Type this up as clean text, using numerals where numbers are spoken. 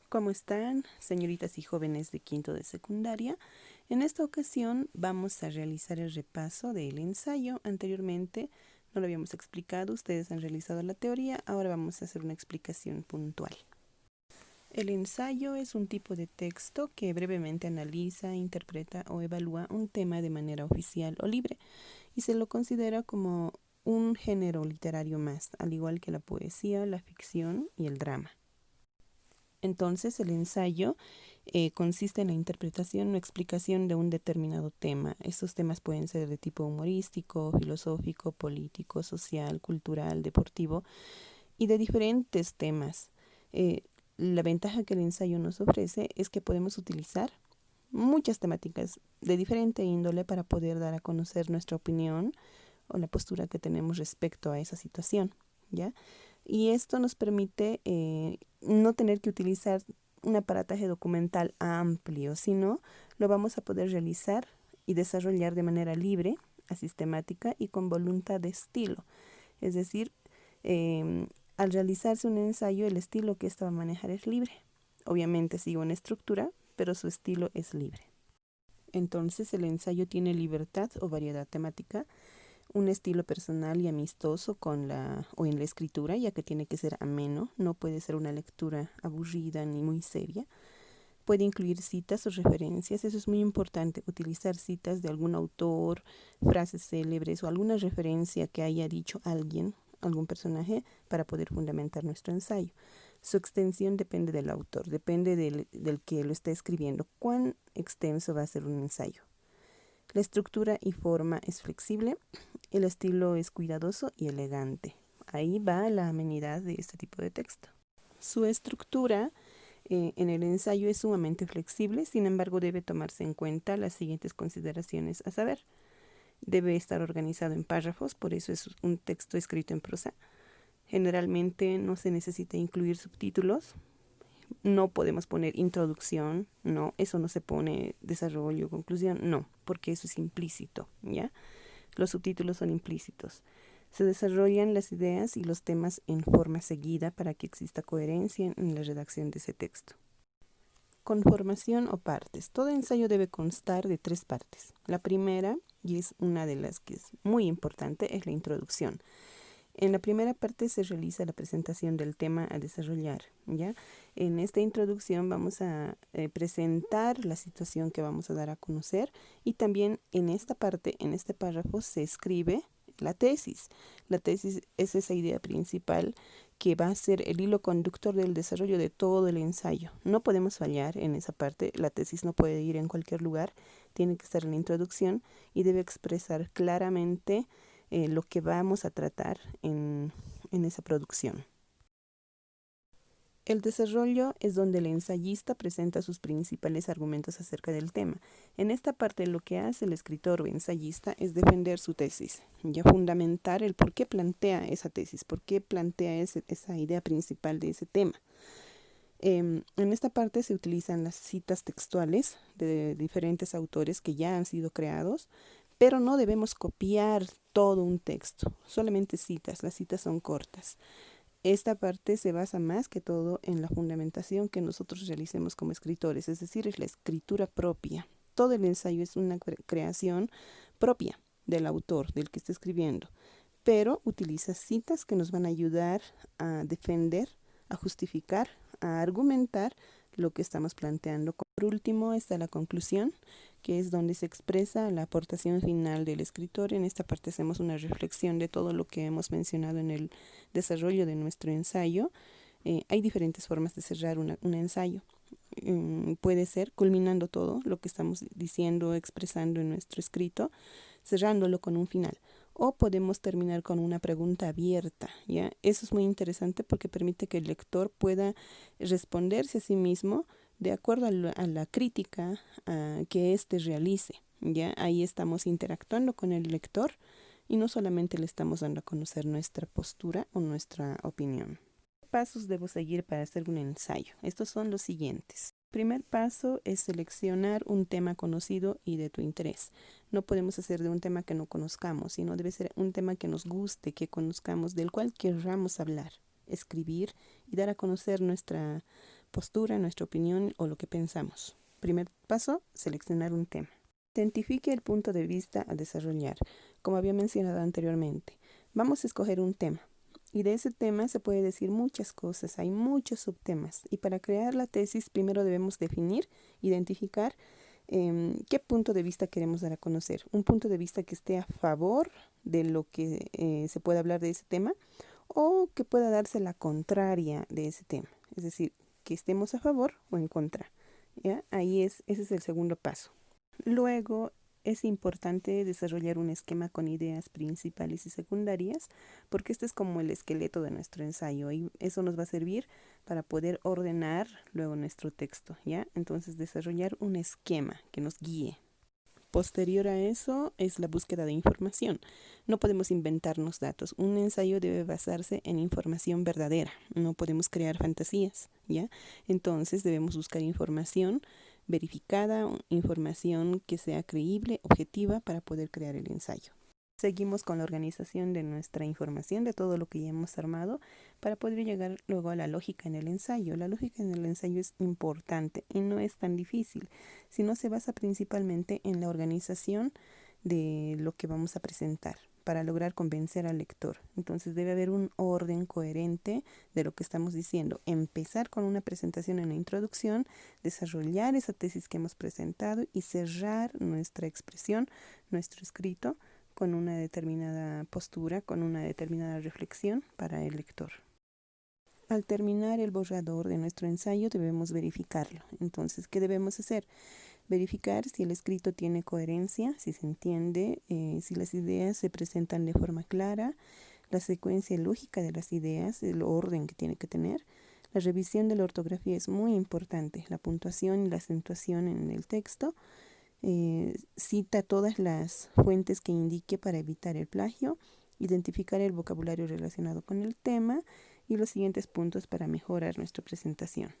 ¿Cómo están, señoritas y jóvenes de quinto de secundaria? En esta ocasión vamos a realizar el repaso del ensayo. Anteriormente no lo habíamos explicado, ustedes han realizado la teoría, ahora vamos a hacer una explicación puntual. El ensayo es un tipo de texto que brevemente analiza, interpreta o evalúa un tema de manera oficial o libre y se lo considera como un género literario más, al igual que la poesía, la ficción y el drama. Entonces, el ensayo consiste en la interpretación o explicación de un determinado tema. Estos temas pueden ser de tipo humorístico, filosófico, político, social, cultural, deportivo y de diferentes temas. Eh, la ventaja que el ensayo nos ofrece es que podemos utilizar muchas temáticas de diferente índole para poder dar a conocer nuestra opinión o la postura que tenemos respecto a esa situación, ¿ya? Y esto nos permite no tener que utilizar un aparataje documental amplio, sino lo vamos a poder realizar y desarrollar de manera libre, asistemática y con voluntad de estilo. Es decir, al realizarse un ensayo, el estilo que ésta va a manejar es libre. Obviamente sigue una estructura, pero su estilo es libre. Entonces, el ensayo tiene libertad o variedad temática, un estilo personal y amistoso o en la escritura, ya que tiene que ser ameno, no puede ser una lectura aburrida ni muy seria. Puede incluir citas o referencias, eso es muy importante, utilizar citas de algún autor, frases célebres o alguna referencia que haya dicho alguien, algún personaje, para poder fundamentar nuestro ensayo. Su extensión depende del autor, depende del que lo está escribiendo. ¿Cuán extenso va a ser un ensayo? La estructura y forma es flexible, el estilo es cuidadoso y elegante. Ahí va la amenidad de este tipo de texto. Su estructura en el ensayo es sumamente flexible, sin embargo debe tomarse en cuenta las siguientes consideraciones a saber. Debe estar organizado en párrafos, por eso es un texto escrito en prosa. Generalmente no se necesita incluir subtítulos, no podemos poner introducción, no, eso no se pone desarrollo, conclusión, no, porque eso es implícito, ¿ya? Los subtítulos son implícitos. Se desarrollan las ideas y los temas en forma seguida para que exista coherencia en la redacción de ese texto. Conformación o partes. Todo ensayo debe constar de 3 partes. La primera, y es una de las que es muy importante, es la introducción. En la primera parte se realiza la presentación del tema a desarrollar, ¿ya? En esta introducción vamos a presentar la situación que vamos a dar a conocer y también en esta parte, en este párrafo, se escribe la tesis. La tesis es esa idea principal que va a ser el hilo conductor del desarrollo de todo el ensayo. No podemos fallar en esa parte, la tesis no puede ir en cualquier lugar, tiene que estar en la introducción y debe expresar claramente lo que vamos a tratar en esa producción. El desarrollo es donde el ensayista presenta sus principales argumentos acerca del tema. En esta parte lo que hace el escritor o ensayista es defender su tesis, ya fundamentar el por qué plantea esa tesis, por qué plantea esa idea principal de ese tema. En esta parte se utilizan las citas textuales de diferentes autores que ya han sido creados, pero no debemos copiar todo un texto, solamente citas, las citas son cortas. Esta parte se basa más que todo en la fundamentación que nosotros realicemos como escritores, es decir, es la escritura propia. Todo el ensayo es una creación propia del autor, del que está escribiendo, pero utiliza citas que nos van a ayudar a defender, a justificar, a argumentar lo que estamos planteando. Por último está la conclusión, que es donde se expresa la aportación final del escritor. En esta parte hacemos una reflexión de todo lo que hemos mencionado en el desarrollo de nuestro ensayo. Hay diferentes formas de cerrar un ensayo. Puede ser culminando todo lo que estamos diciendo, expresando en nuestro escrito, cerrándolo con un final. O podemos terminar con una pregunta abierta, ¿ya? Eso es muy interesante porque permite que el lector pueda responderse a sí mismo de acuerdo a la crítica que éste realice, ¿ya? Ahí estamos interactuando con el lector y no solamente le estamos dando a conocer nuestra postura o nuestra opinión. ¿Qué pasos debo seguir para hacer un ensayo? Estos son los siguientes. El primer paso es seleccionar un tema conocido y de tu interés. No podemos hacer de un tema que no conozcamos, sino debe ser un tema que nos guste, que conozcamos, del cual querramos hablar, escribir y dar a conocer nuestra postura, nuestra opinión o lo que pensamos. Primer paso, seleccionar un tema. Identifique el punto de vista a desarrollar. Como había mencionado anteriormente, vamos a escoger un tema. Y de ese tema se puede decir muchas cosas, hay muchos subtemas. Y para crear la tesis, primero debemos definir, identificar qué punto de vista queremos dar a conocer. Un punto de vista que esté a favor de lo que se puede hablar de ese tema o que pueda darse la contraria de ese tema. Es decir, que estemos a favor o en contra. ¿Ya? Ese es el segundo paso. Luego es importante desarrollar un esquema con ideas principales y secundarias, porque este es como el esqueleto de nuestro ensayo y eso nos va a servir para poder ordenar luego nuestro texto, ¿ya? Entonces desarrollar un esquema que nos guíe. Posterior a eso es la búsqueda de información. No podemos inventarnos datos. Un ensayo debe basarse en información verdadera. No podemos crear fantasías, ¿ya? Entonces debemos buscar información verificada, información que sea creíble, objetiva, para poder crear el ensayo. Seguimos con la organización de nuestra información, de todo lo que ya hemos armado, para poder llegar luego a la lógica en el ensayo. La lógica en el ensayo es importante y no es tan difícil, sino se basa principalmente en la organización de lo que vamos a presentar para lograr convencer al lector. Entonces debe haber un orden coherente de lo que estamos diciendo. Empezar con una presentación en la introducción, desarrollar esa tesis que hemos presentado y cerrar nuestra expresión, nuestro escrito, con una determinada postura, con una determinada reflexión para el lector. Al terminar el borrador de nuestro ensayo debemos verificarlo. Entonces, ¿qué debemos hacer? Verificar si el escrito tiene coherencia, si se entiende, si las ideas se presentan de forma clara, la secuencia lógica de las ideas, el orden que tiene que tener. La revisión de la ortografía es muy importante, la puntuación y la acentuación en el texto. Cita todas las fuentes que indique para evitar el plagio, identificar el vocabulario relacionado con el tema y los siguientes puntos para mejorar nuestra presentación.